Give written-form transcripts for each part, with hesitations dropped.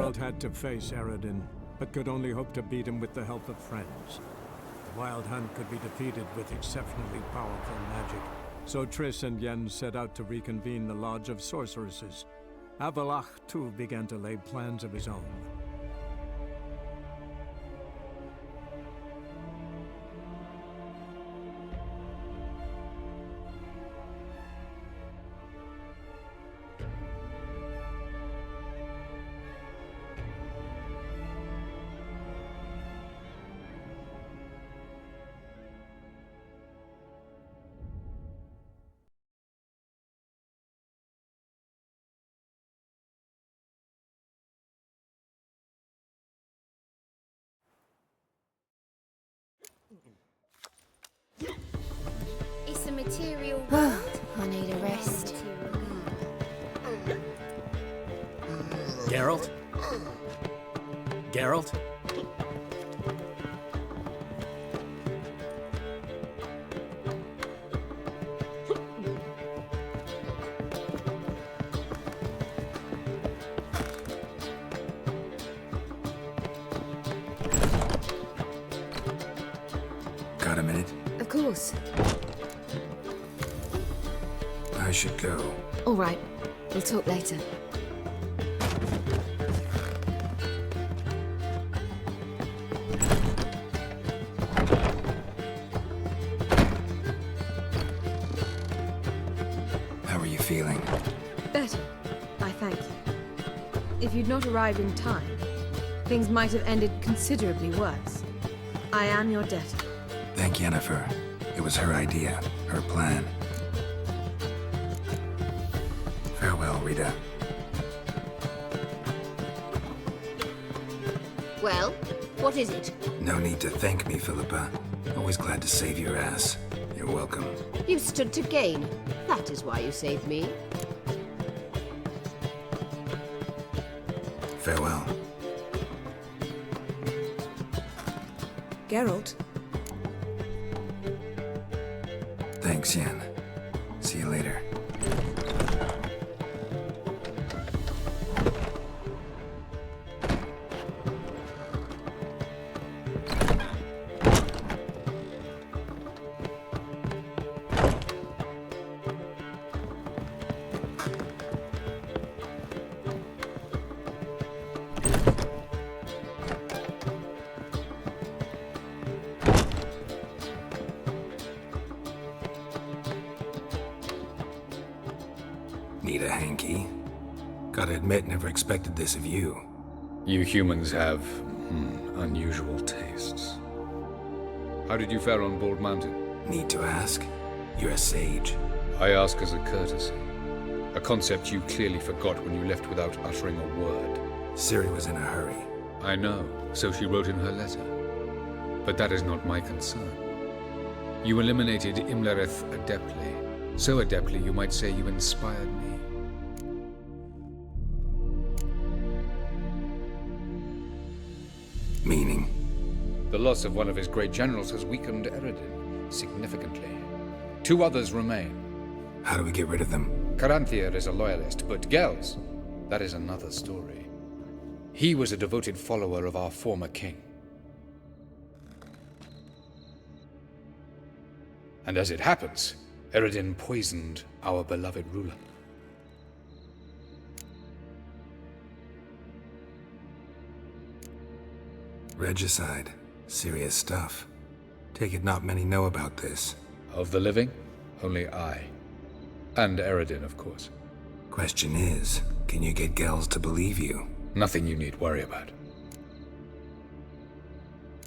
Geralt had to face Eredin, but could only hope to beat him with the help of friends. The Wild Hunt could be defeated with exceptionally powerful magic, so Triss and Yen set out to reconvene the Lodge of Sorceresses. Avallac'h, too, began to lay plans of his own. It's a material world. I need a rest. Geralt? Geralt? Got a minute? Of course. I should go. All right. We'll talk later. How are you feeling? Better. I thank you. If you'd not arrived in time, things might have ended considerably worse. I am your debtor. Thank Yennefer. It was her idea, her plan. Farewell, Rita. Well, what is it? No need to thank me, Philippa. Always glad to save your ass. You're welcome. You stood to gain. That is why you saved me. Farewell. Geralt? Thanks, Yen. See you later. Need a hanky? Gotta admit, never expected this of you. You humans have, unusual tastes. How did you fare on Bald Mountain? Need to ask? You're a sage. I ask as a courtesy. A concept you clearly forgot when you left without uttering a word. Ciri was in a hurry. I know, so she wrote in her letter. But that is not my concern. You eliminated Imlerith adeptly. So adeptly, you might say you inspired me. Meaning? The loss of one of his great generals has weakened Eredin significantly. 2 others remain. How do we get rid of them? Caranthir is a loyalist, but Gels, that is another story. He was a devoted follower of our former king. And as it happens, Eredin poisoned our beloved ruler. Regicide. Serious stuff. Take it not many know about this. Of the living, only I. And Eredin, of course. Question is, can you get Gels to believe you? Nothing you need worry about.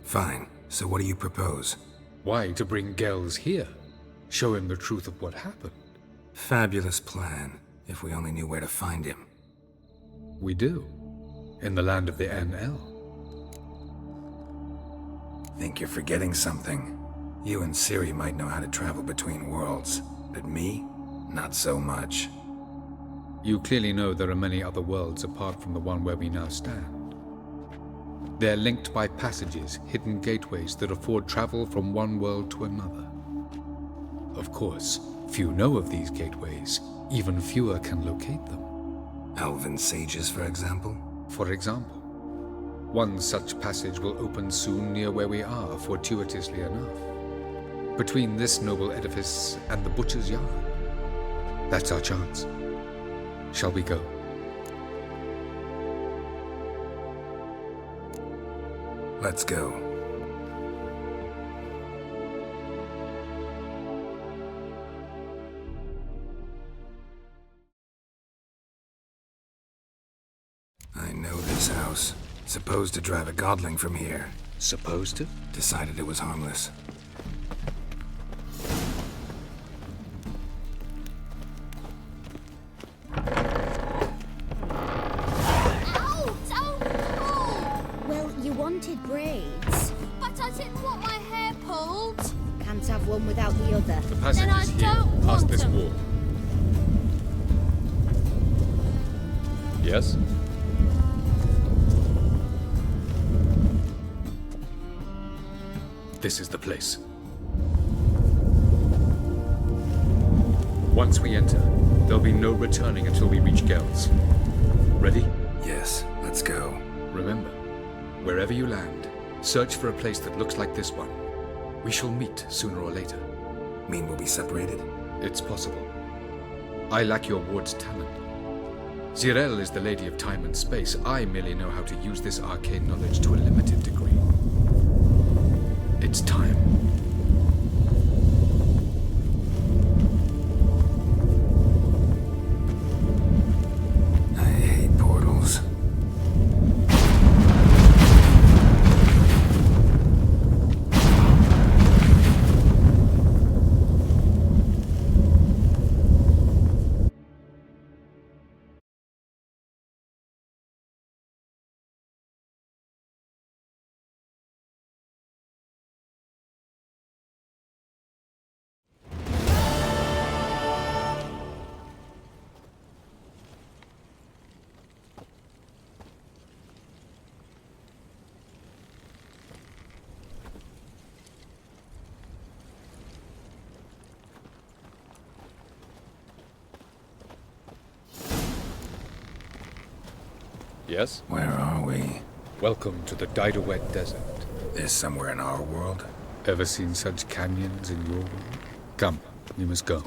Fine. So what do you propose? Why to bring Gels here? Show him the truth of what happened. Fabulous plan, if we only knew where to find him. We do. In the land of the NL. Think you're forgetting something. You and Ciri might know how to travel between worlds, but me? Not so much. You clearly know there are many other worlds apart from the one where we now stand. They're linked by passages, hidden gateways that afford travel from one world to another. Of course, few know of these gateways. Even fewer can locate them. Elven sages, for example? For example, one such passage will open soon near where we are, fortuitously enough. Between this noble edifice and the butcher's yard. That's our chance. Shall we go? Let's go. I know this house. Supposed to drive a godling from here. Supposed to? Decided it was harmless. Well, you wanted braids. But I didn't want my hair pulled. Can't have one without the other. The passage Then I is here, don't past want this them. wall. Yes? This is the place. Once we enter, there'll be no returning until we reach Gel's. Ready? Yes, let's go. Remember, wherever you land, search for a place that looks like this one. We shall meet sooner or later. Mean we'll be separated? It's possible. I lack your ward's talent. Zirel is the lady of time and space. I merely know how to use this arcane knowledge to a limited degree. It's time. I hate portals. Yes? Where are we? Welcome to the Didowet Desert. This somewhere in our world? Ever seen such canyons in your world? Come, we must go.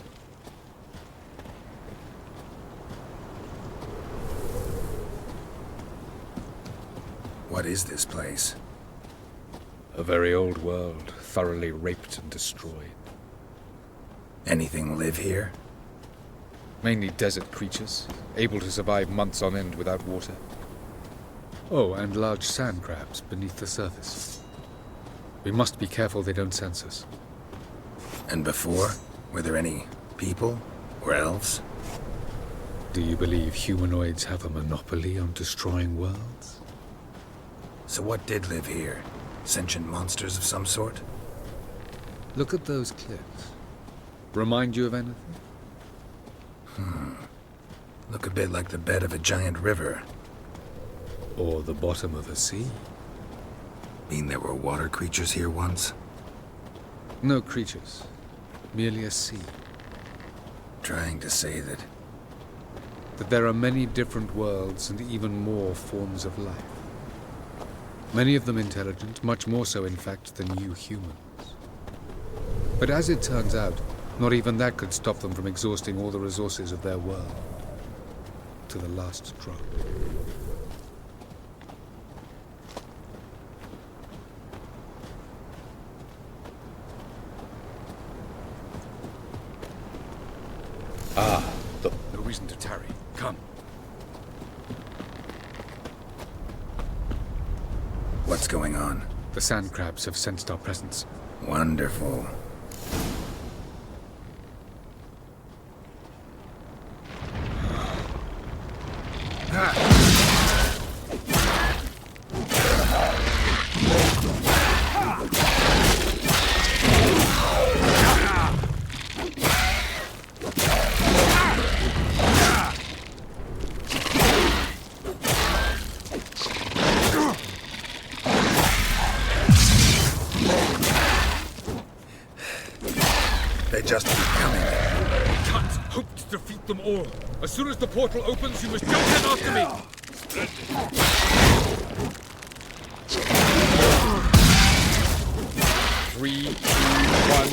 What is this place? A very old world, thoroughly raped and destroyed. Anything live here? Mainly desert creatures, able to survive months on end without water. Oh, and large sand crabs beneath the surface. We must be careful they don't sense us. And before? Were there any people? Or elves? Do you believe humanoids have a monopoly on destroying worlds? So what did live here? Sentient monsters of some sort? Look at those cliffs. Remind you of anything? Look a bit like the bed of a giant river. Or the bottom of a sea? Mean there were water creatures here once? No creatures. Merely a sea. Trying to say that... That there are many different worlds and even more forms of life. Many of them intelligent, much more so in fact than you humans. But as it turns out, not even that could stop them from exhausting all the resources of their world. To the last drop. Look, no reason to tarry. Come. What's going on? The sand crabs have sensed our presence. Wonderful. They just keep coming. Can't hope to defeat them all. As soon as the portal opens, you must jump in after me. Three, two, one.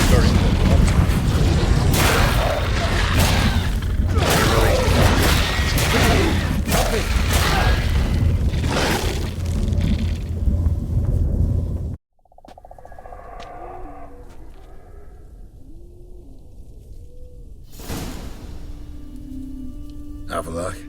Very good. On time. Avallac'h?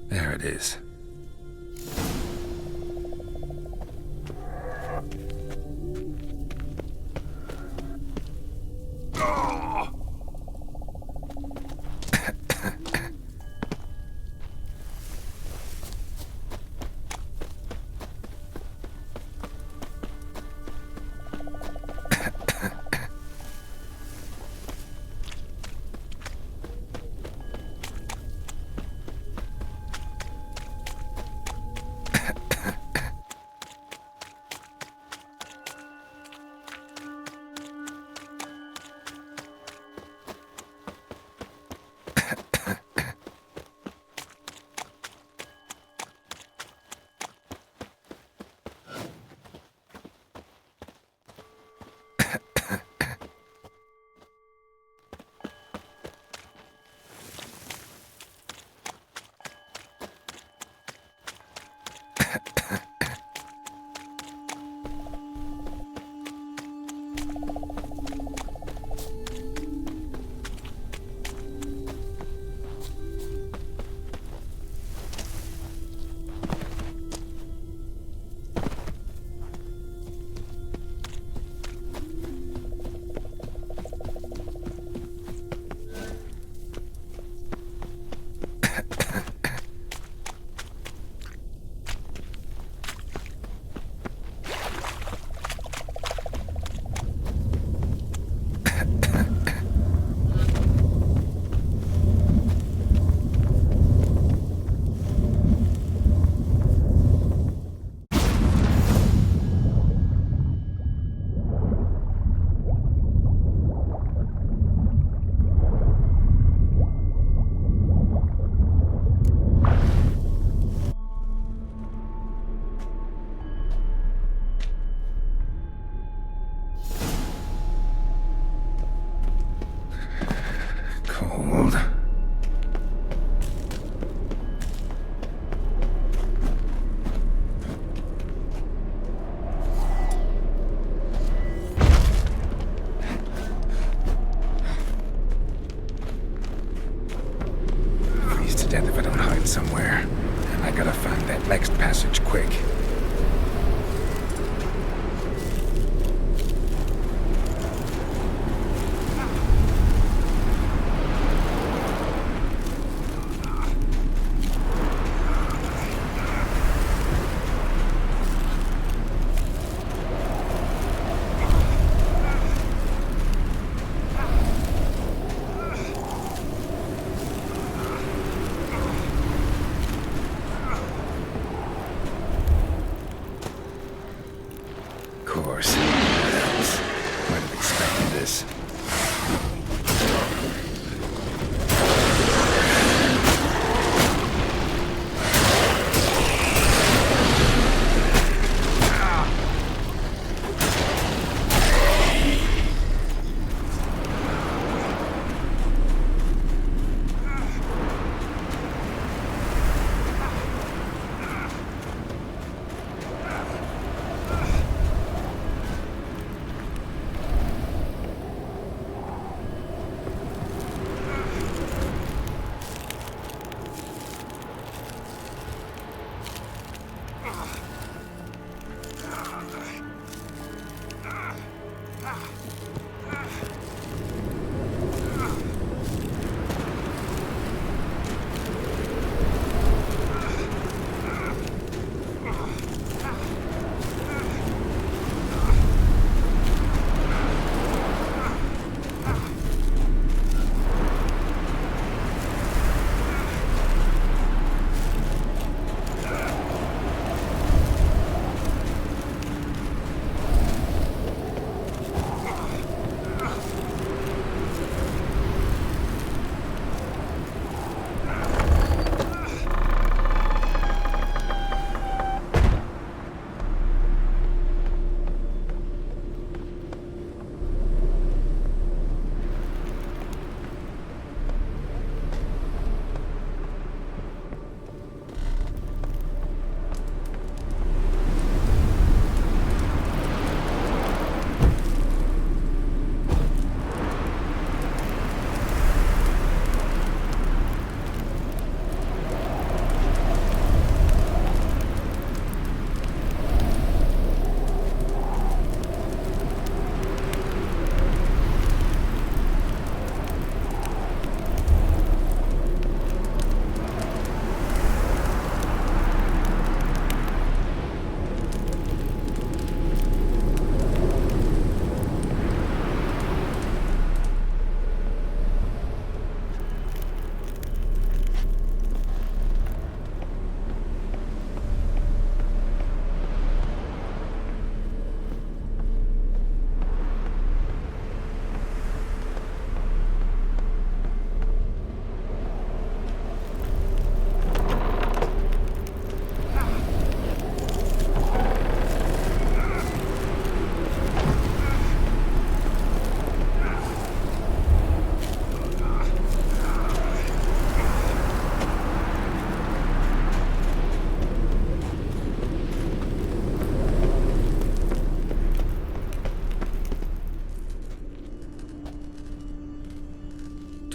There it is. Death if I don't hide somewhere. And I gotta find that next passage quick.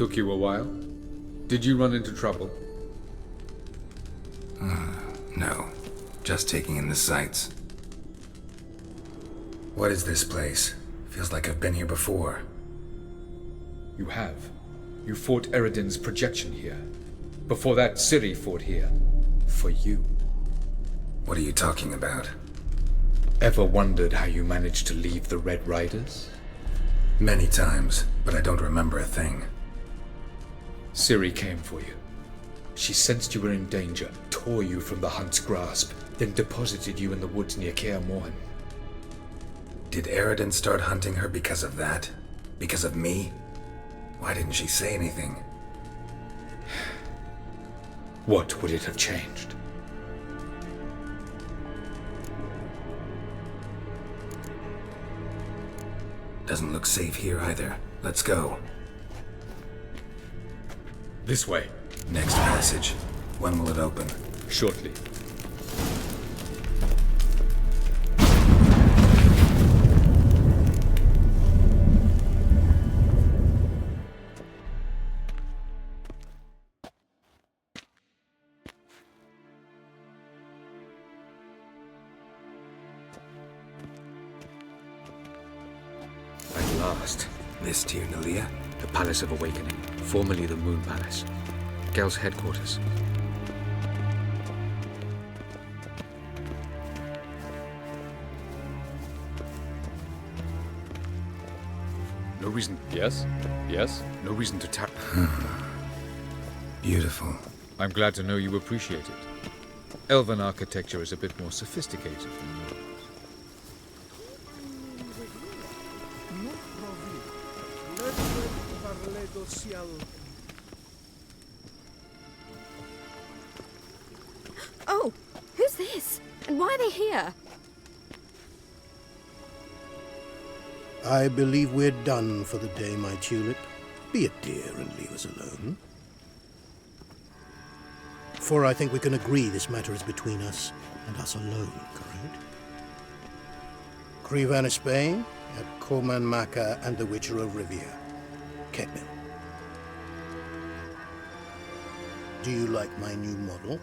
Took you a while? Did you run into trouble? No. Just taking in the sights. What is this place? Feels like I've been here before. You have. You fought Eredin's projection here. Before that, Ciri fought here. For you. What are you talking about? Ever wondered how you managed to leave the Red Riders? Many times, but I don't remember a thing. Ciri came for you. She sensed you were in danger, tore you from the Hunt's grasp, then deposited you in the woods near Kaer Morhen. Did Eredin start hunting her because of that? Because of me? Why didn't she say anything? What would it have changed? Doesn't look safe here either. Let's go. This way. Next passage. When will it open? Shortly. At last. This Tyr Nalia? The Palace of Awakening, formerly the Moon Palace. Gel's headquarters. No reason... Yes? Yes? No reason to tap... Beautiful. I'm glad to know you appreciate it. Elven architecture is a bit more sophisticated than yours. Oh, who's this? And why are they here? I believe we're done for the day, my tulip. Be a dear and leave us alone. For I think we can agree this matter is between us and us alone, correct? Krivan of Spain, at Coman Maka and the Witcher of Rivia. Ketman. Do you like my new model?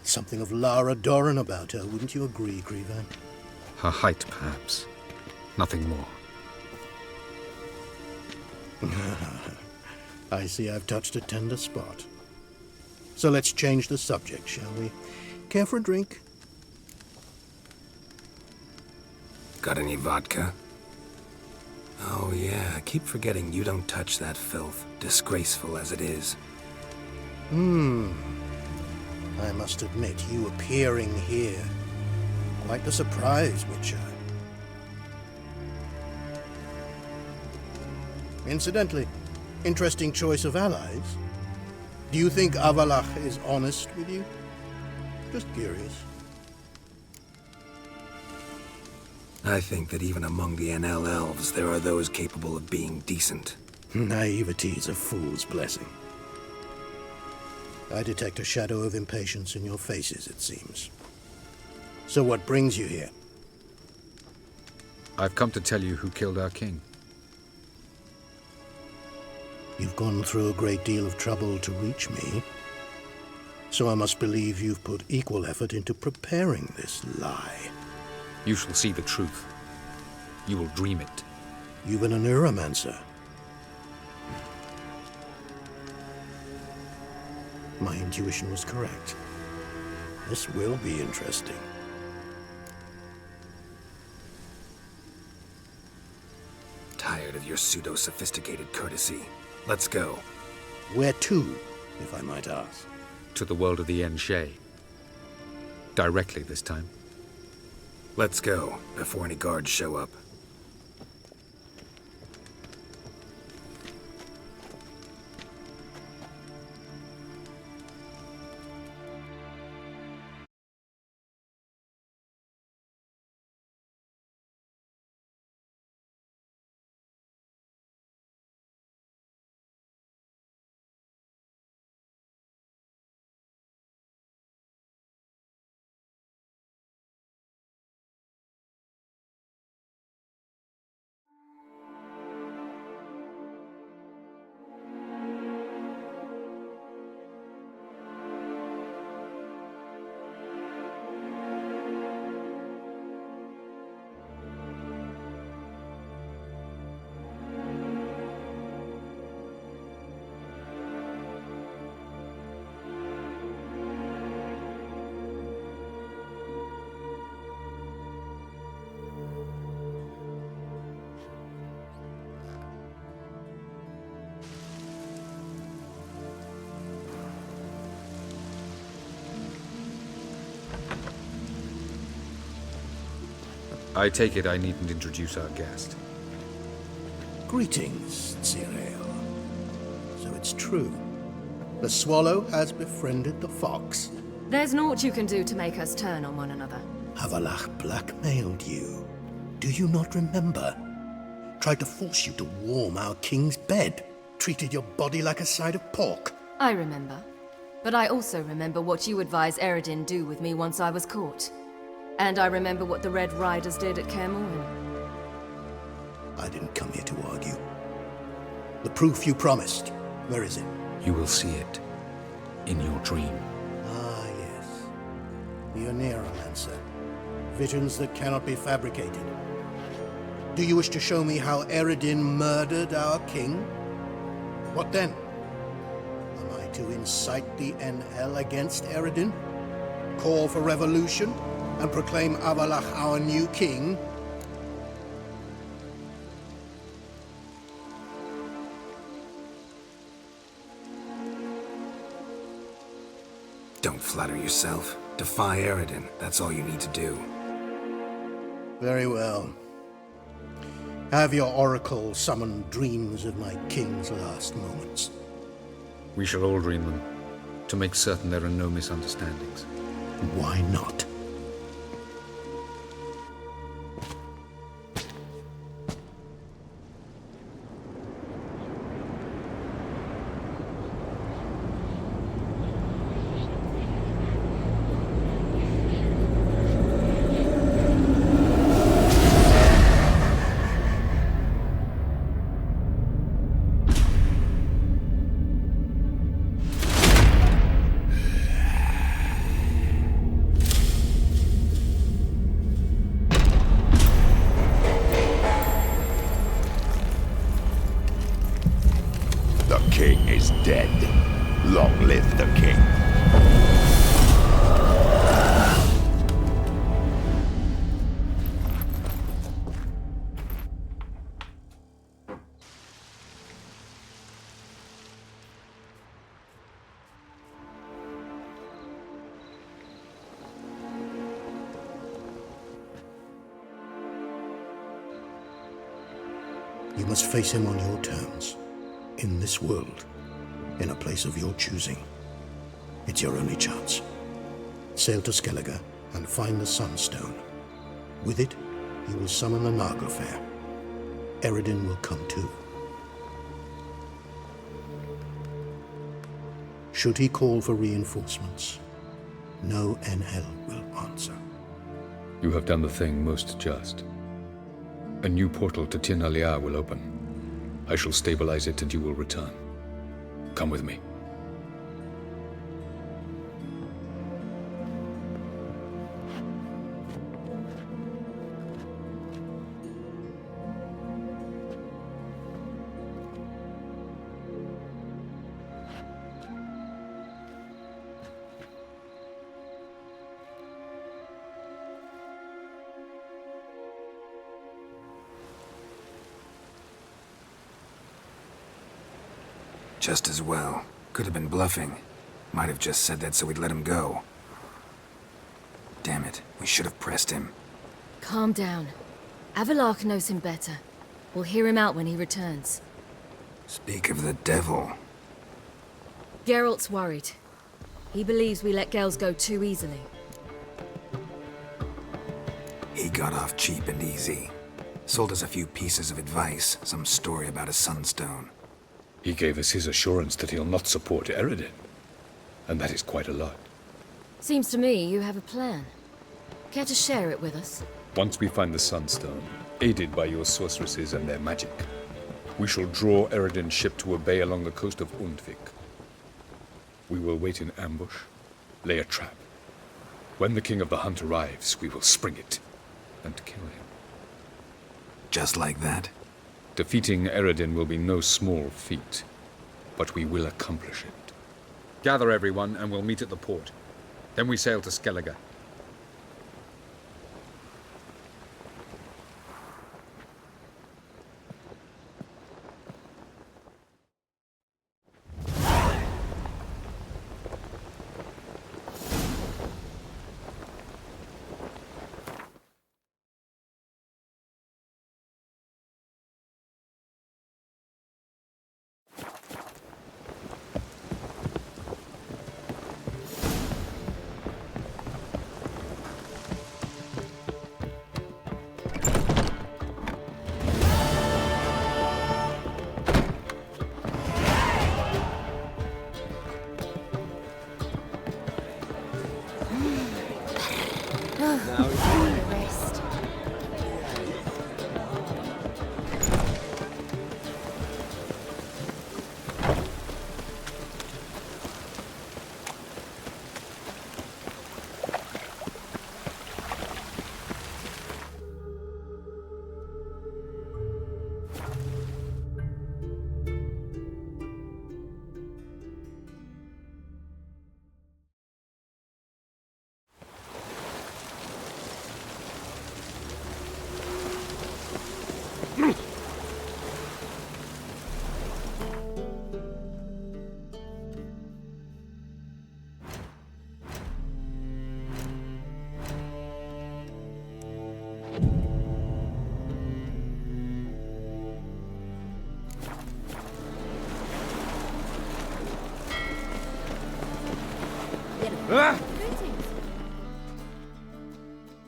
Something of Lara Doran about her, wouldn't you agree, Krivan? Her height, perhaps. Nothing more. I see I've touched a tender spot. So let's change the subject, shall we? Care for a drink? Got any vodka? Oh yeah, I keep forgetting you don't touch that filth, disgraceful as it is. I must admit, you appearing here, quite the surprise, Witcher. Incidentally, interesting choice of allies. Do you think Avalach is honest with you? Just curious. I think that even among the NL elves, there are those capable of being decent. Naivety is a fool's blessing. I detect a shadow of impatience in your faces, it seems. So what brings you here? I've come to tell you who killed our king. You've gone through a great deal of trouble to reach me. So I must believe you've put equal effort into preparing this lie. You shall see the truth. You will dream it. You've been a neuromancer. My intuition was correct. This will be interesting. Tired of your pseudo-sophisticated courtesy. Let's go. Where to, if I might ask? To the world of the Enshe. Directly this time. Let's go, before any guards show up. I take it I needn't introduce our guest. Greetings, Zirael. So it's true. The swallow has befriended the fox. There's naught you can do to make us turn on one another. Avalach blackmailed you. Do you not remember? Tried to force you to warm our king's bed. Treated your body like a side of pork. I remember. But I also remember what you advised Eredin do with me once I was caught. And I remember what the Red Riders did at Kaer Morhen. I didn't come here to argue. The proof you promised, where is it? You will see it in your dream. Ah, yes. The Oneiromancer. Visions that cannot be fabricated. Do you wish to show me how Eredin murdered our king? What then? Am I to incite the NL against Eredin? Call for revolution? And proclaim Avalach our new king? Don't flatter yourself. Defy Eredin. That's all you need to do. Very well. Have your oracle summon dreams of my king's last moments. We shall all dream them, to make certain there are no misunderstandings. Why not? The king is dead. Long live the king. You must face him on your terms. In this world, in a place of your choosing. It's your only chance. Sail to Skellige and find the Sunstone. With it, you will summon the Naglfar. Eredin will come too. Should he call for reinforcements, no NL will answer. You have done the thing most just. A new portal to Tir na Liar will open. I shall stabilize it and you will return. Come with me. Just as well. Could have been bluffing. Might have just said that so we'd let him go. Damn it, we should have pressed him. Calm down. Avalach knows him better. We'll hear him out when he returns. Speak of the devil. Geralt's worried. He believes we let Gels go too easily. He got off cheap and easy. Sold us a few pieces of advice, some story about a sunstone. He gave us his assurance that he'll not support Eredin. And that is quite a lot. Seems to me you have a plan. Care to share it with us? Once we find the Sunstone, aided by your sorceresses and their magic, we shall draw Eredin's ship to a bay along the coast of Undvik. We will wait in ambush, lay a trap. When the King of the Hunt arrives, we will spring it and kill him. Just like that? Defeating Eredin will be no small feat, but we will accomplish it. Gather everyone, and we'll meet at the port. Then we sail to Skellige. I need a rest.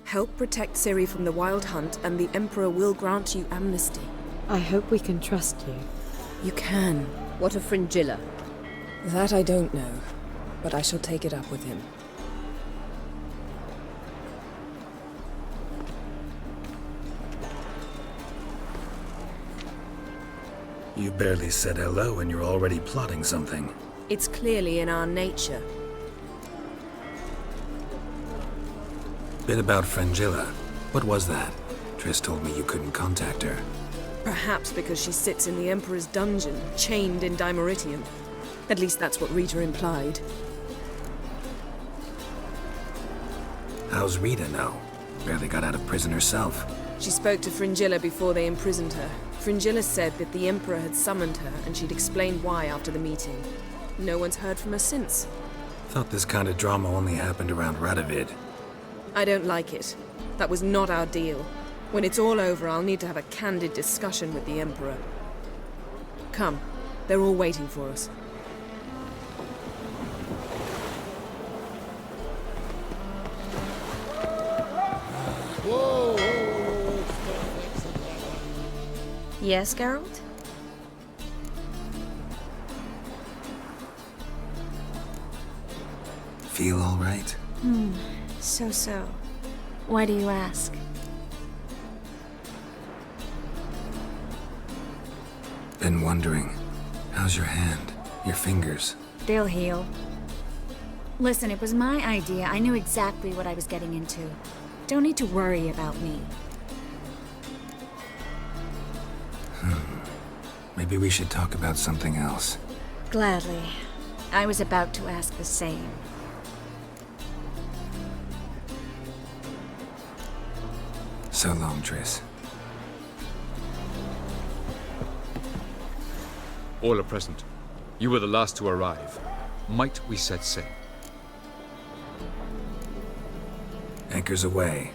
Help protect Ciri from the Wild Hunt, and the Emperor will grant you amnesty. I hope we can trust you. You can. What of Fringilla? That I don't know, but I shall take it up with him. You barely said hello and you're already plotting something. It's clearly in our nature. Bit about Fringilla. What was that? Triss told me you couldn't contact her. Perhaps because she sits in the Emperor's dungeon, chained in Dimeritium. At least that's what Rita implied. How's Rita now? Barely got out of prison herself. She spoke to Fringilla before they imprisoned her. Fringilla said that the Emperor had summoned her, and she'd explained why after the meeting. No one's heard from her since. Thought this kind of drama only happened around Radovid. I don't like it. That was not our deal. When it's all over, I'll need to have a candid discussion with the Emperor. Come. They're all waiting for us. Yes, Geralt? Feel all right? So. Why do you ask? Been wondering. How's your hand? Your fingers? They'll heal. Listen, it was my idea. I knew exactly what I was getting into. Don't need to worry about me. Maybe we should talk about something else. Gladly. I was about to ask the same. So long, Triss. All are present. You were the last to arrive. Might we set sail? Anchors away.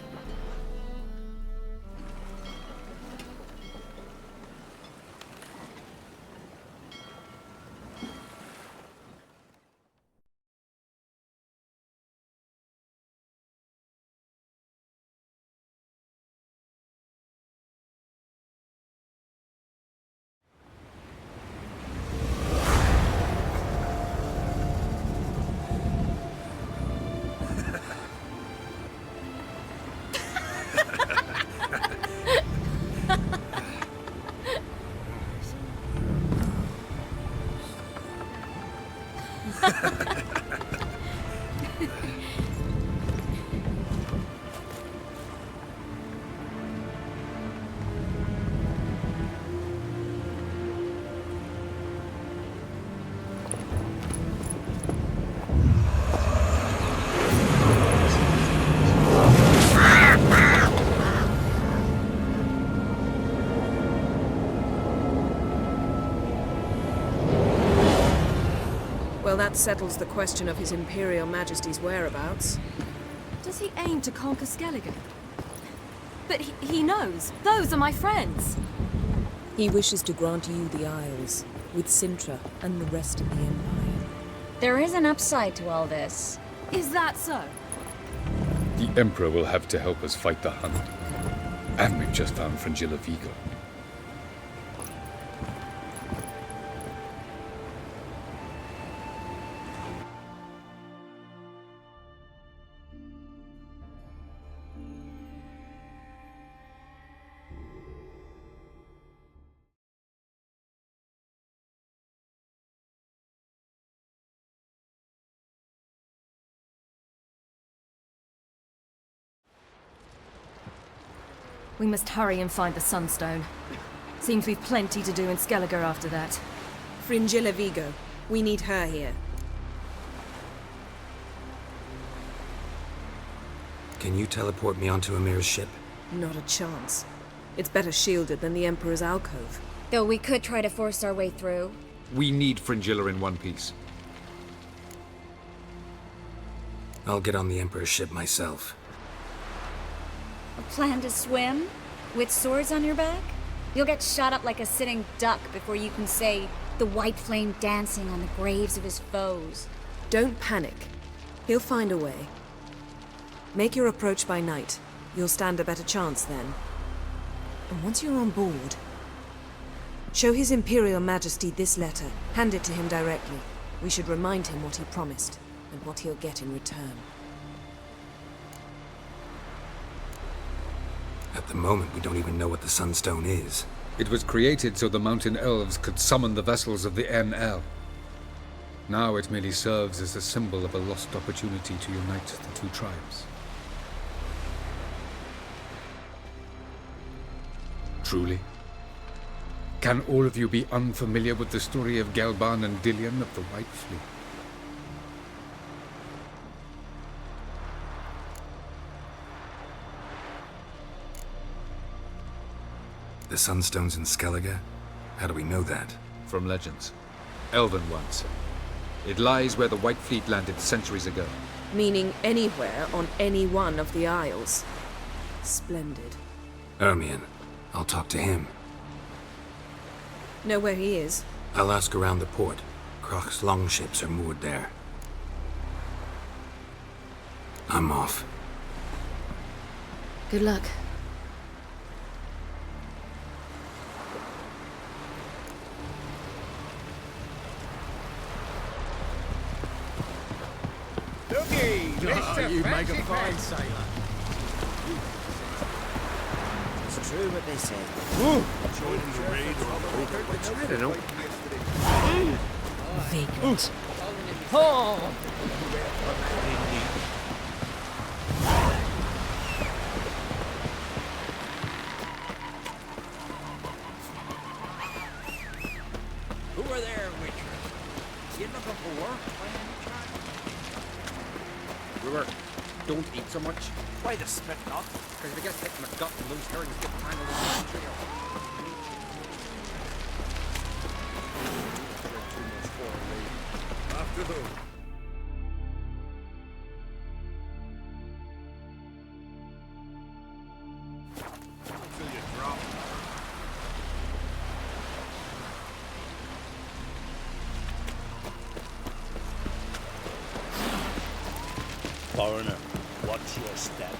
Well, that settles the question of His Imperial Majesty's whereabouts. Does he aim to conquer Skellige? But he knows. Those are my friends. He wishes to grant you the Isles, with Cintra and the rest of the Empire. There is an upside to all this. Is that so? The Emperor will have to help us fight the Hunt. And we've just found Fringilla Vigo. We must hurry and find the Sunstone. Seems we've plenty to do in Skellige after that. Fringilla Vigo. We need her here. Can you teleport me onto Amir's ship? Not a chance. It's better shielded than the Emperor's alcove. Though we could try to force our way through. We need Fringilla in one piece. I'll get on the Emperor's ship myself. A plan to swim? With swords on your back? You'll get shot up like a sitting duck before you can say the white flame dancing on the graves of his foes. Don't panic. He'll find a way. Make your approach by night. You'll stand a better chance then. And once you're on board, show His Imperial Majesty this letter. Hand it to him directly. We should remind him what he promised, and what he'll get in return. At the moment, we don't even know what the Sunstone is. It was created so the Mountain Elves could summon the vessels of the NL. Now it merely serves as a symbol of a lost opportunity to unite the two tribes. Truly? Can all of you be unfamiliar with the story of Gelban and Dillion of the White Fleet? The Sunstone's in Skellige? How do we know that? From legends. Elven ones. It lies where the White Fleet landed centuries ago. Meaning anywhere on any one of the Isles. Splendid. Ermion. I'll talk to him. Know where he is? I'll ask around the port. Croc's longships are moored there. I'm off. Good luck. You make a fine sailor. It's true what they say. Joining the raid or I don't know. Vagrant. Oh! Who are there, Witcher? You looking for work by any chance? Brewer, don't eat so much. Why the spit not? Because if you get hit in the gut and those herrings get tangled in the trio. After who? Till you drop. Foreigner, watch your step.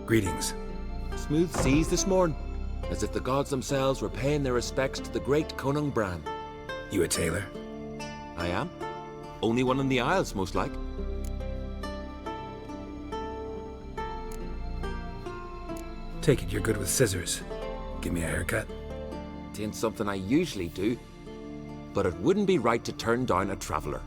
Greetings. Smooth seas this morning, as if the gods themselves were paying their respects to the great Conung Bran. You a tailor? I am. Only one in the Isles, most like. Take it you're good with scissors. Give me a haircut. It ain't something I usually do, but it wouldn't be right to turn down a traveller.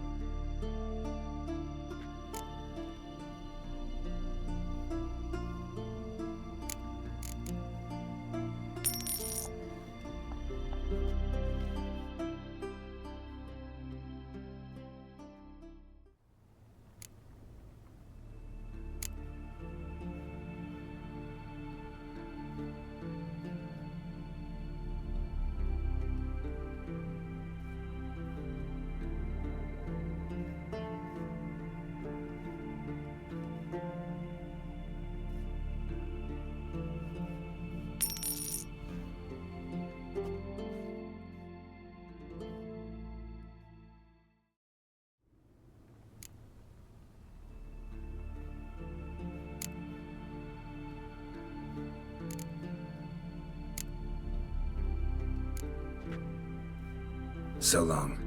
So long.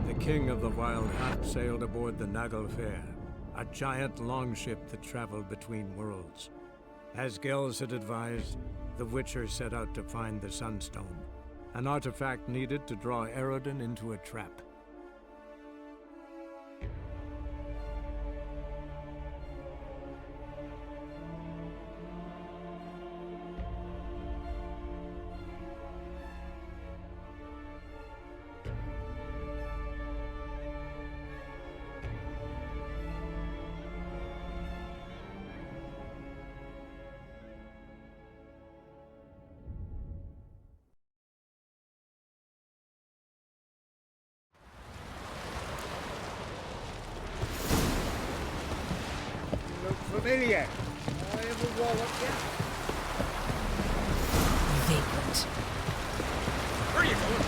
The king of the Wild Hunt sailed aboard the Naglfar, a giant longship that traveled between worlds. As Gels had advised, the Witcher set out to find the Sunstone, an artifact needed to draw Eredin into a trap. Familiar. I ever wallop yet? Vagrant. Where are you going?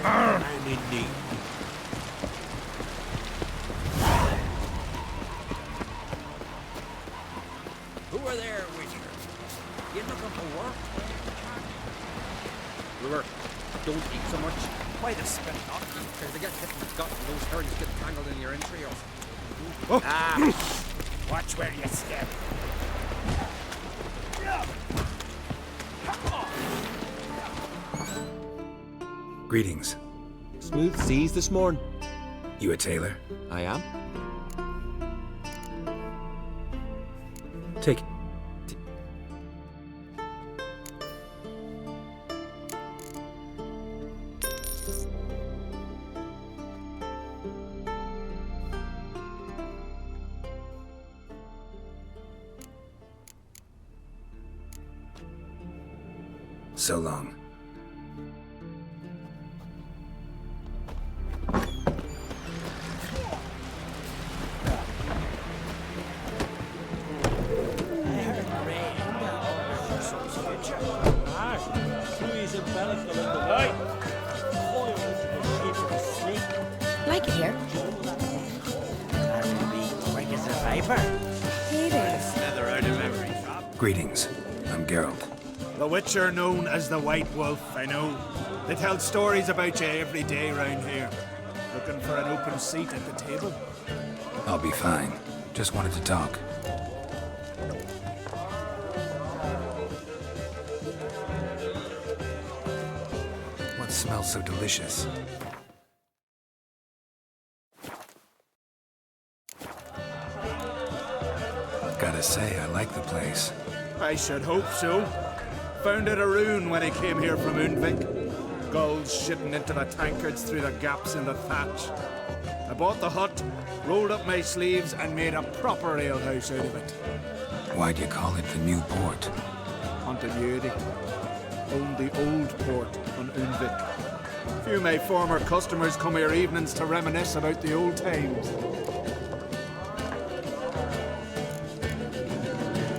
I'm in need. Who are there, Witcher? You looking for work? Brewer, don't eat so much. Why the spit off? Because they get hit in the gut and those herrings get tangled in your entrails. Watch where you step. Greetings. Smooth seas this morn. You a tailor? I am. Take... So long. Like it here. Quick as a viper. It is. Feather out of every drop. Greetings. I'm Geralt. The Witcher known as the White Wolf, I know. They tell stories about you every day round here. Looking for an open seat at the table? I'll be fine. Just wanted to talk. What smells so delicious? Gotta say, I like the place. I should hope so. Found it a ruin when I came here from Undvik. Gulls shitting into the tankards through the gaps in the thatch. I bought the hut, rolled up my sleeves, and made a proper alehouse out of it. Why'd you call it the New Port? Continuity. Owned the old port on Undvik. Few of my former customers come here evenings to reminisce about the old times.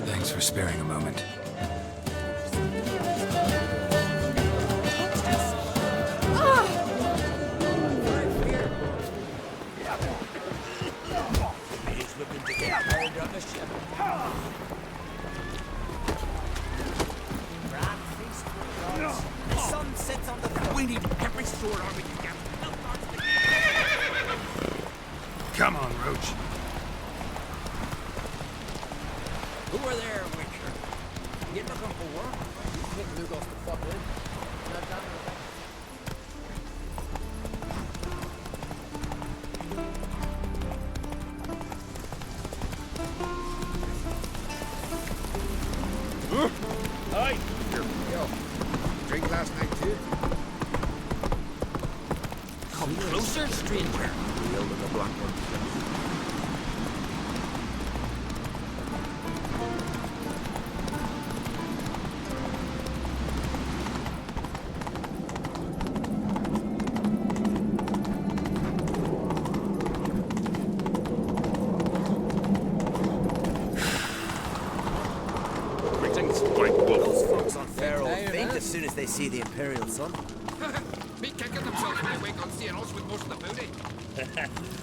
Thanks for sparing a moment. He's looking to get tired on the ship. The sun sets on the floor. We need every sword arm we can get. Come on, Roach. Who are there, Witcher? You looking for work? You think Luke off the fuck in? Aye. Here, yo. Drink last night too? Come closer, stranger. Real with the black one. As soon as they see the Imperial sun. Be kicking themselves when they wake on seeing us with most of the booty.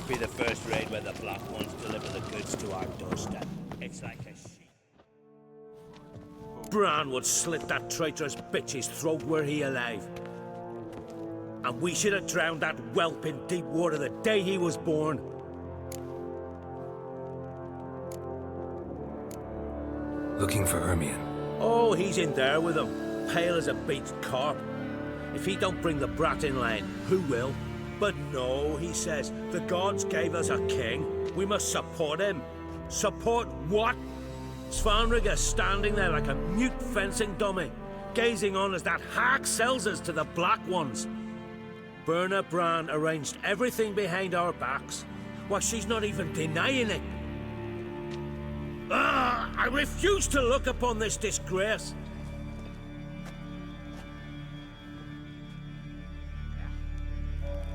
Be the first raid where the Black Ones deliver the goods to our doorstep. It's like a sheep. Bran would slit that traitorous bitch's throat were he alive. And we should have drowned that whelp in deep water the day he was born. Looking for Ermion. Oh, he's in there with him, pale as a beached carp. If he don't bring the brat in line, who will? But no, he says, the gods gave us a king. We must support him. Support what? Svanrige standing there like a mute fencing dummy, gazing on as that hack sells us to the Black Ones. Berna Bran arranged everything behind our backs. Well, she's not even denying it. I refuse to look upon this disgrace.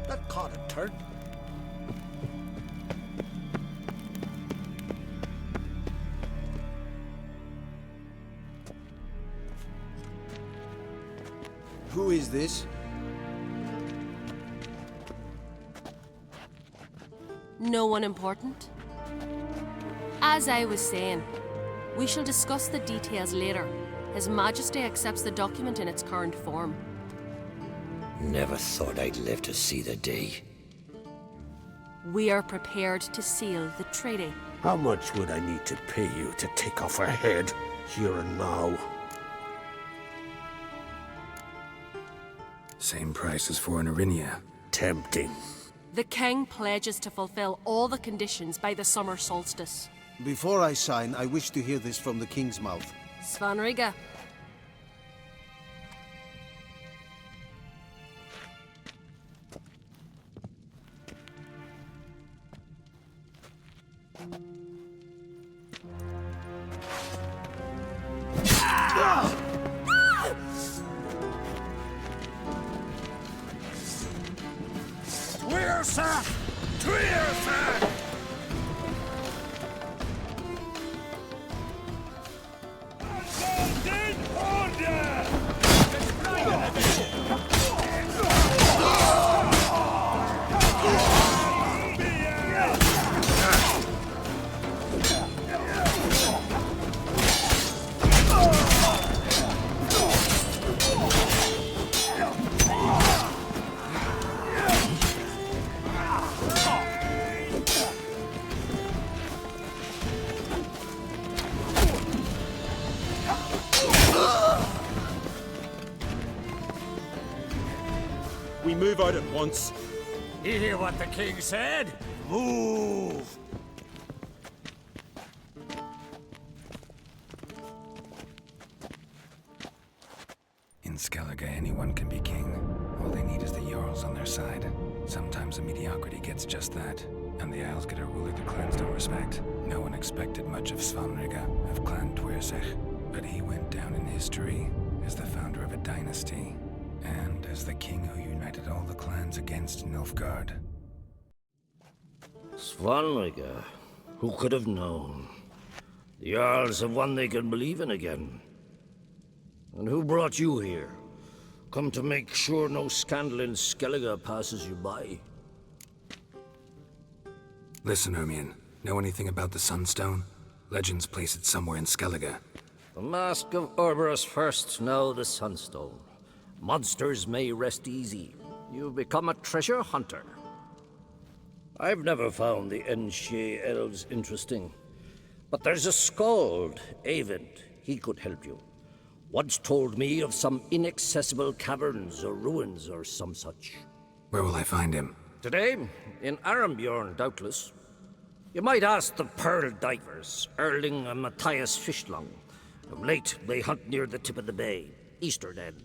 That caught a turn. Who is this? No one important. As I was saying, we shall discuss the details later. His Majesty accepts the document in its current form. Never thought I'd live to see the day. We are prepared to seal the treaty. How much would I need to pay you to take off her head, here and now? Same price as for an Erinia. Tempting. The king pledges to fulfill all the conditions by the summer solstice. Before I sign, I wish to hear this from the king's mouth. Svanrige. Twersa! Twersa! We move out at once. You hear what the king said? Move! In Skellige, anyone can be king. All they need is the Jarls on their side. Sometimes a mediocrity gets just that, and the Isles get a ruler the clans don't respect. No one expected much of Svanrige, of Clan Twersech, but he went down in history as the founder of a dynasty, and as the king who united all the clans against Nilfgaard. Svanrige, who could have known? The Jarls have one they can believe in again. And who brought you here? Come to make sure no scandal in Skellige passes you by? Listen, Ermion. Know anything about the Sunstone? Legends place it somewhere in Skellige. The Mask of Orberus first, now the Sunstone. Monsters may rest easy. You've become a treasure hunter. I've never found the Enshe elves interesting. But there's a skald, Eyvind. He could help you. Once told me of some inaccessible caverns or ruins or some such. Where will I find him? Today, in Arambjorn, doubtless. You might ask the Pearl Divers, Erling and Matthias Fishlung. Of late, they hunt near the tip of the bay, eastern end.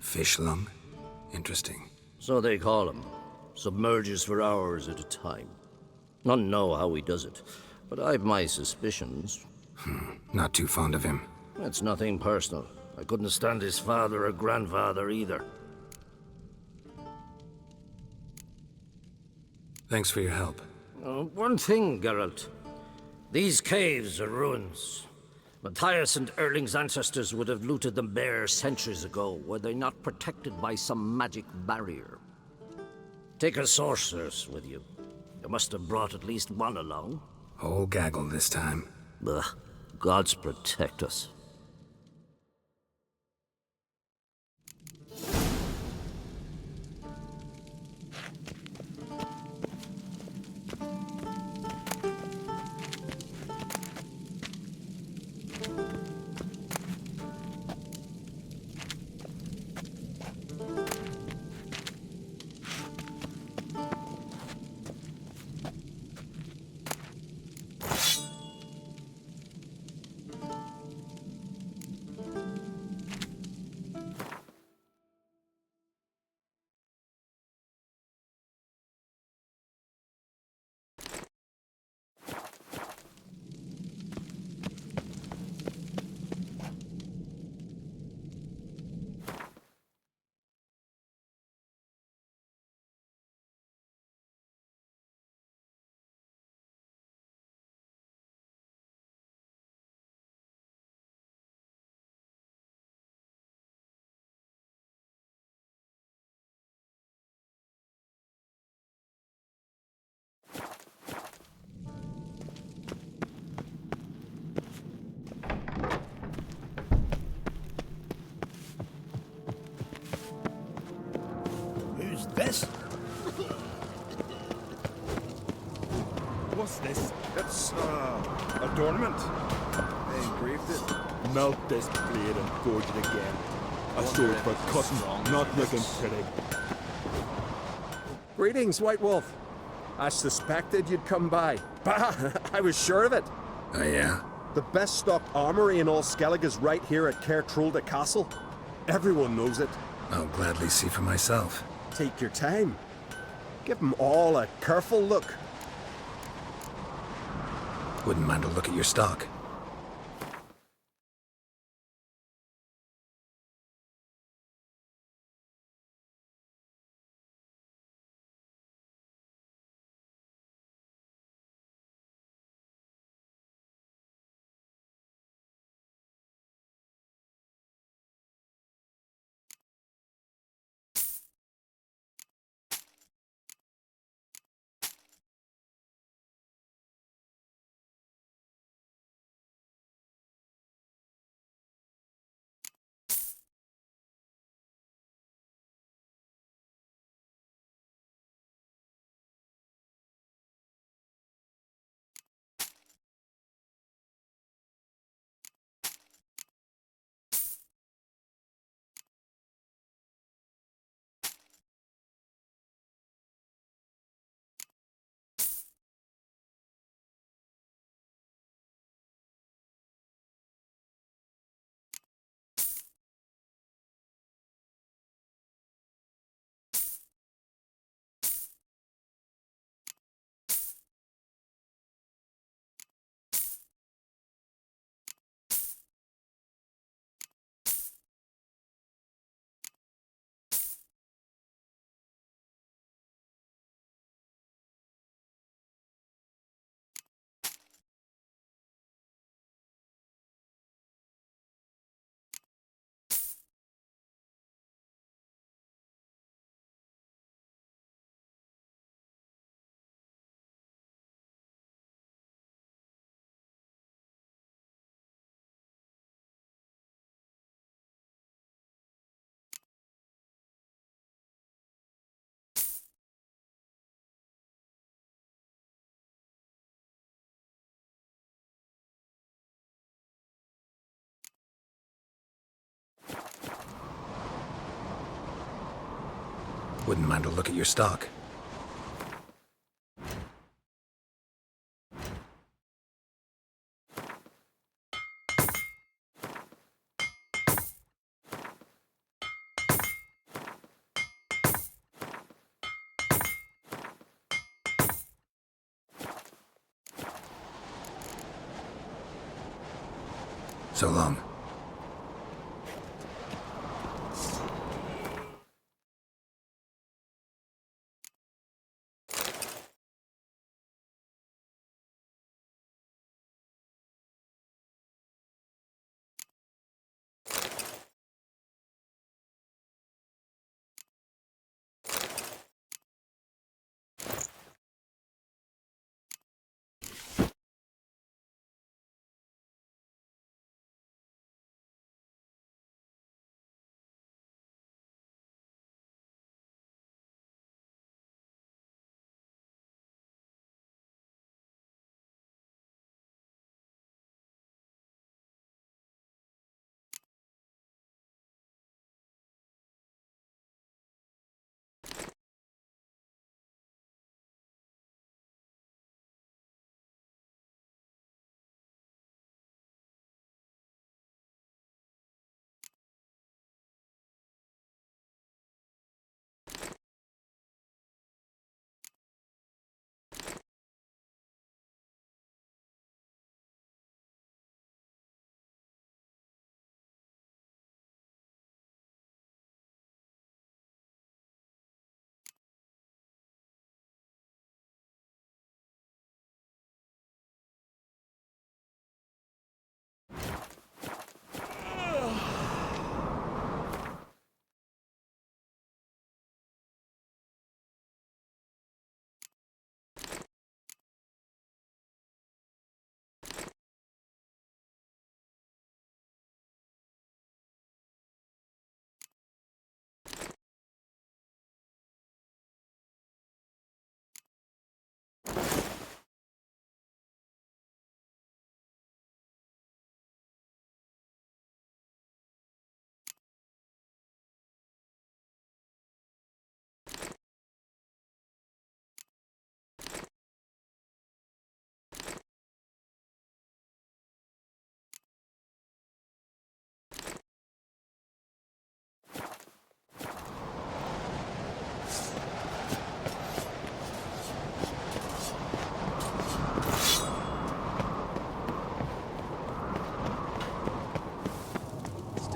Fishlung? Interesting. So they call him. Submerges for hours at a time. None know how he does it, but I've my suspicions. Not too fond of him. It's nothing personal. I couldn't stand his father or grandfather either. Thanks for your help. One thing, Geralt. These caves are ruins. Matthias and Erling's ancestors would have looted them bare centuries ago, were they not protected by some magic barrier. Take a sorceress with you. You must have brought at least one along. Whole gaggle this time. Ugh. Gods protect us. What's this? It's, adornment. They engraved it. Melt this blade and forge it again. A sword for cutting, not looking pretty. Greetings, White Wolf. I suspected you'd come by. Bah! I was sure of it. Oh, yeah? The best stocked armory in all Skellig is right here at Caer Trolde Castle. Everyone knows it. I'll gladly see for myself. Take your time. Give them all a careful look. Wouldn't mind a look at your stock. Wouldn't mind a look at your stock. So long.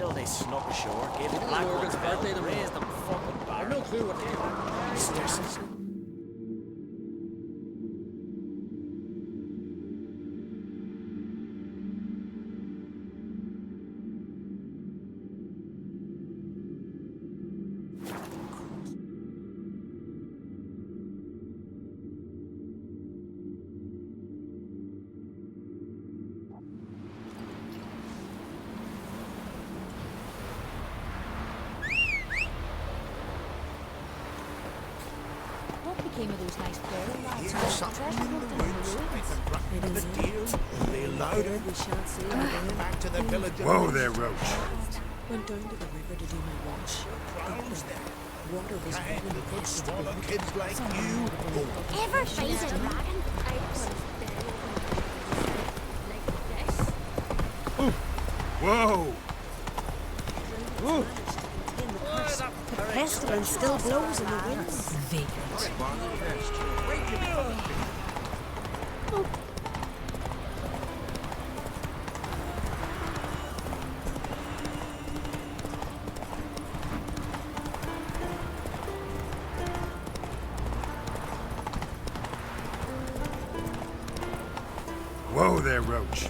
till they snuck ashore, gave the black ones hell, raised them fucking bar. I've no clue what they do. What became of those nice prairie lads? Here's something in the woods. The deer, they louder. Back to the village. Whoa there, Roach. Went down to the river to do my wash. Water was Trying to swallow kids like you. Ever find a dragon? Whoa! The pestilence still blows in the wind. Vagrant. Whoa there, Roach.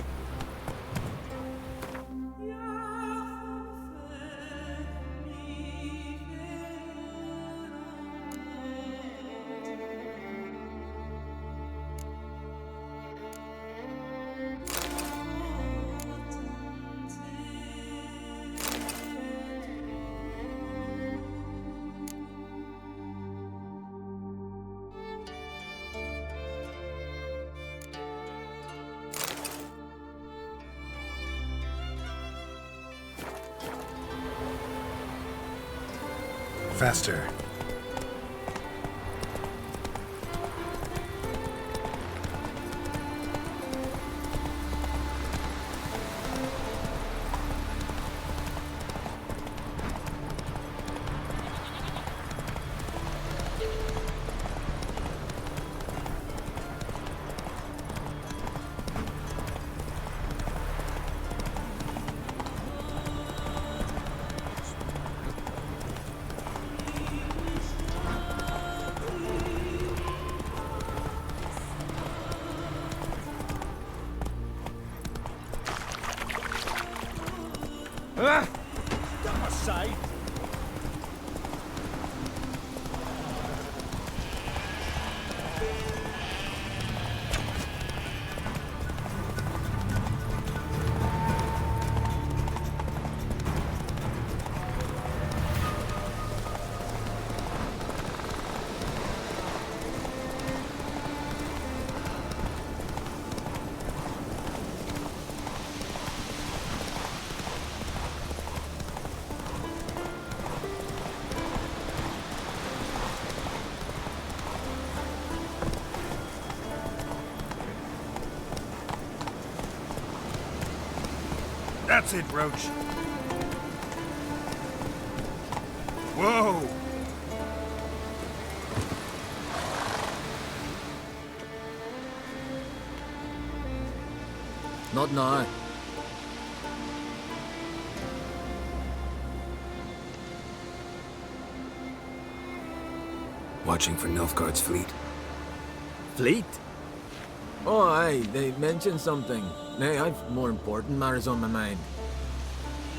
Faster. Step aside. That's it, Roach. Whoa! Not now. Watching for Nilfgaard's fleet. Fleet? Oh, aye, they mentioned something. Nay, I've more important matters on my mind.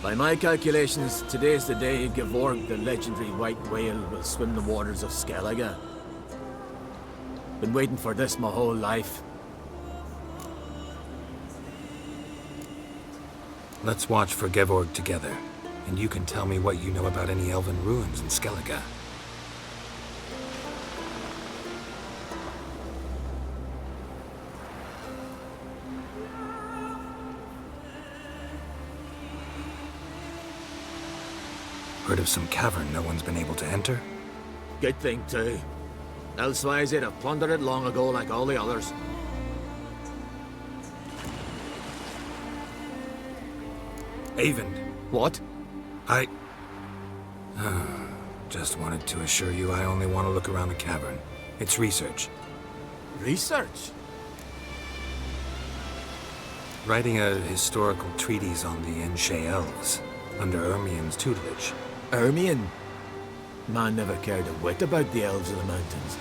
By my calculations, today's the day Gevorg, the legendary white whale, will swim the waters of Skellige. Been waiting for this my whole life. Let's watch for Gevorg together, and you can tell me what you know about any elven ruins in Skellige. Heard of some cavern no one's been able to enter? Good thing, too. Elsewise, they'd have plundered it long ago like all the others. Eyvind. What? I... just wanted to assure you I only want to look around the cavern. It's research. Research? Writing a historical treatise on the Enshe Elves. under Ermien's tutelage. Ermien? Man never cared a whit about the elves of the mountains.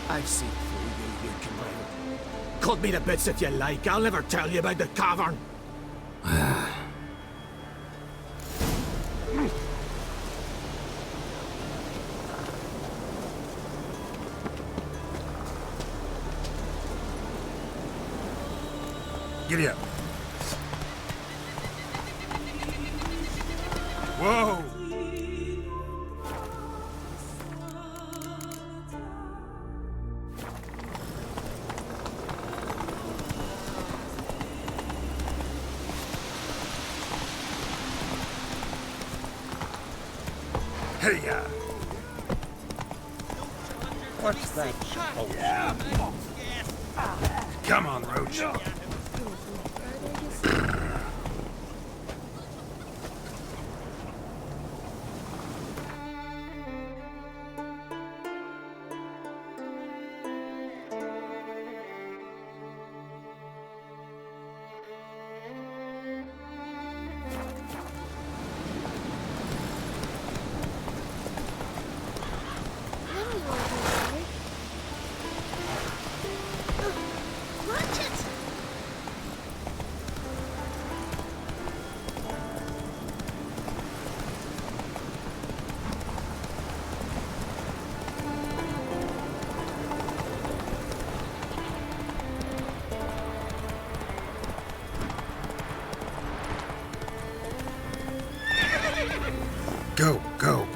I've seen through you conniver. Cut me to bits if you like. I'll never tell you about the cavern. Giddy up. Whoa! Hey, ya! What's that? Oh, yeah. Come on, Roach. Go, go.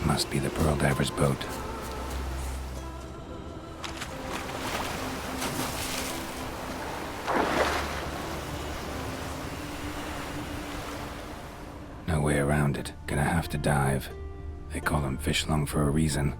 Must be the Pearl Diver's boat. No way around it. Gonna have to dive. They call him Fishlung for a reason.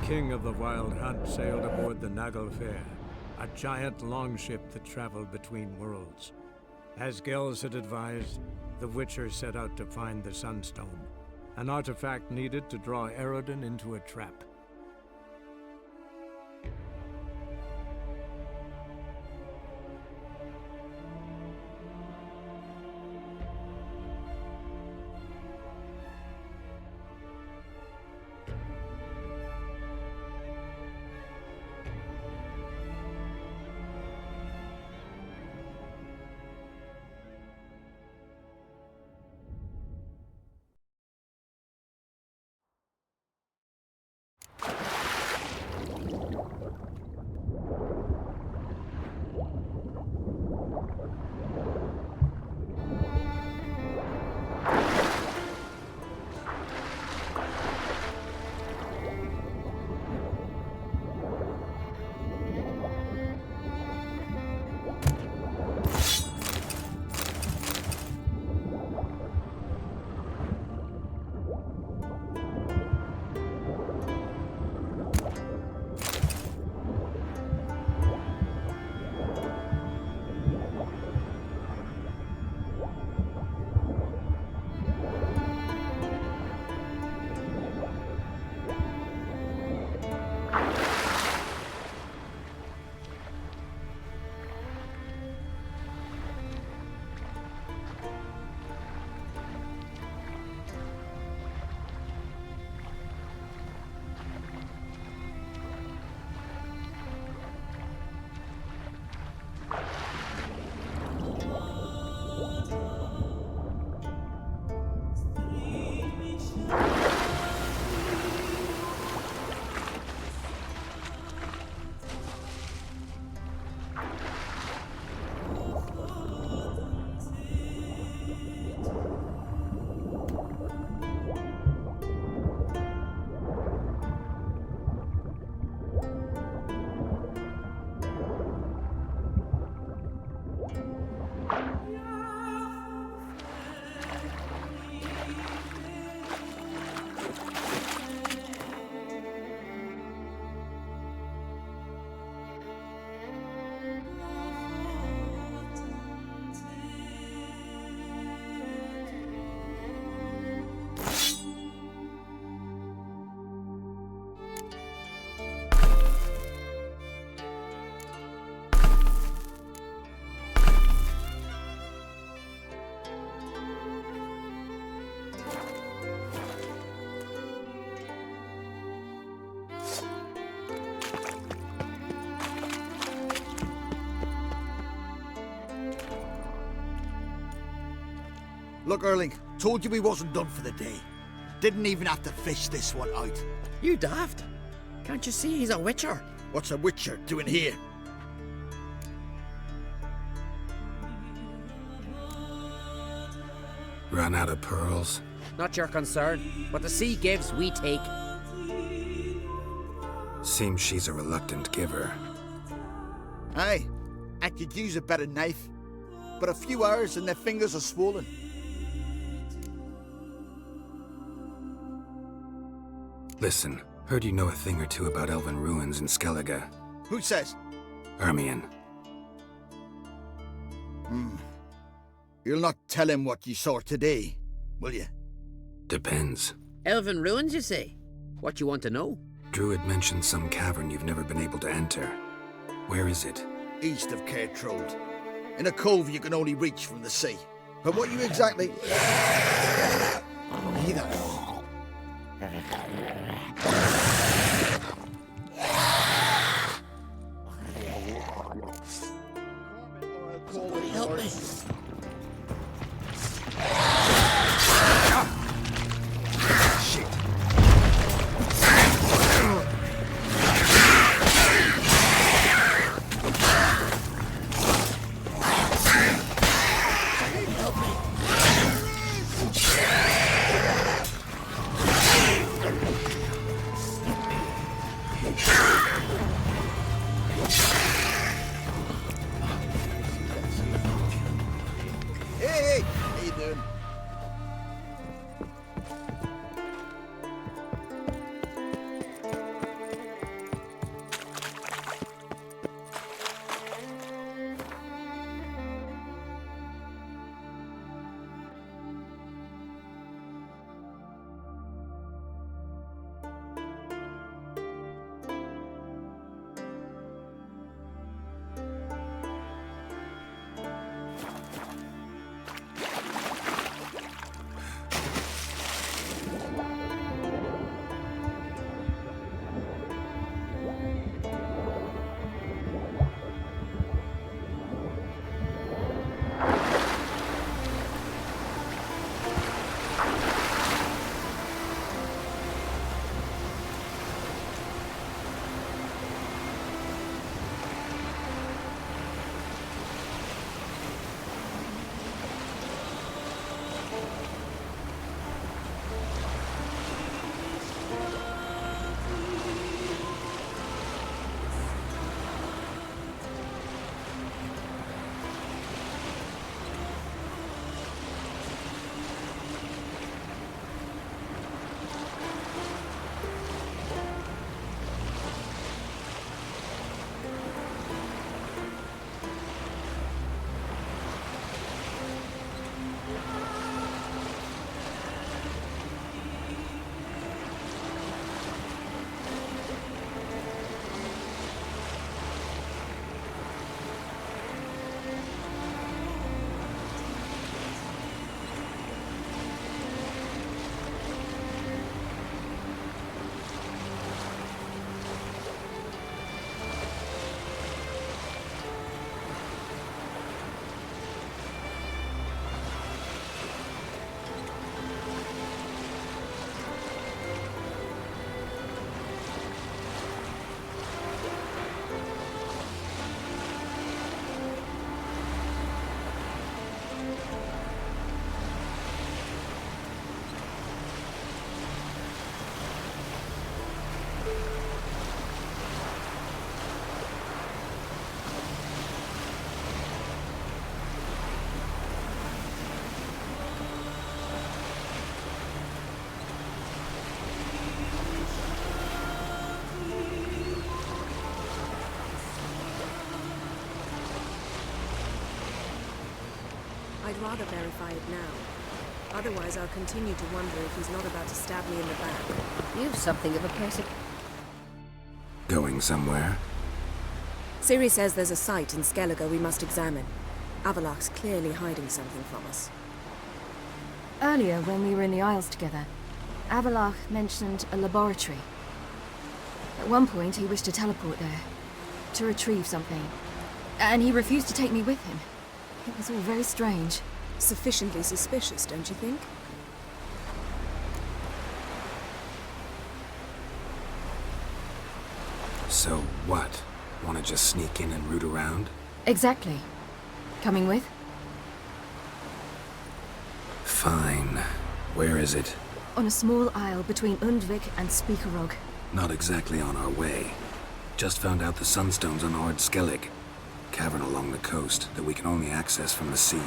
king of the Wild Hunt sailed aboard the Naglfar, a giant longship that traveled between worlds. As Gels had advised, the Witcher set out to find the Sunstone, an artifact needed to draw Eredin into a trap. Look, Erling, told you we wasn't done for the day. Didn't even have to fish this one out. You daft. Can't you see he's a witcher? What's a witcher doing here? Run out of pearls? Not your concern. What the sea gives, we take. Seems she's a reluctant giver. Aye, I could use a better knife. But a few hours and their fingers are swollen. Listen, heard you know a thing or two about elven ruins in Skellige. Who says? Ermion. You'll not tell him what you saw today, will you? Depends. Elven ruins, you say? What you want to know? Druid mentioned some cavern you've never been able to enter. Where is it? East of Caer Truld. In a cove you can only reach from the sea. But what you exactly... Neither. Somebody help me. I'd rather verify it now. Otherwise, I'll continue to wonder if he's not about to stab me in the back. You've something of a person. Going somewhere? Ciri says there's a site in Skellige we must examine. Avallac'h's clearly hiding something from us. Earlier, when we were in the Isles together, Avallac'h mentioned a laboratory. At one point, he wished to teleport there, to retrieve something. And he refused to take me with him. It was all very strange. Sufficiently suspicious, don't you think? So what? Want to just sneak in and root around? Exactly. Coming with? Fine. Where is it? On a small isle between Undvik and Speakerog. Not exactly on our way. Just found out the Sunstone's on Ord Skellig. Cavern along the coast that we can only access from the sea.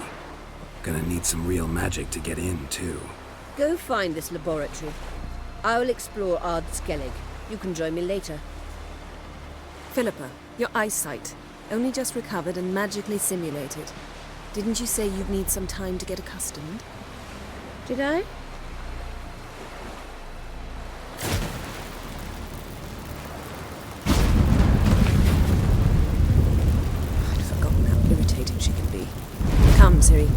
Gonna need some real magic to get in, too. Go find this laboratory. I'll explore Ard Skellig. You can join me later. Philippa, your eyesight. Only just recovered and magically simulated. Didn't you say you'd need some time to get accustomed? Did I? I'd forgotten how irritating she can be. Come, Ciri.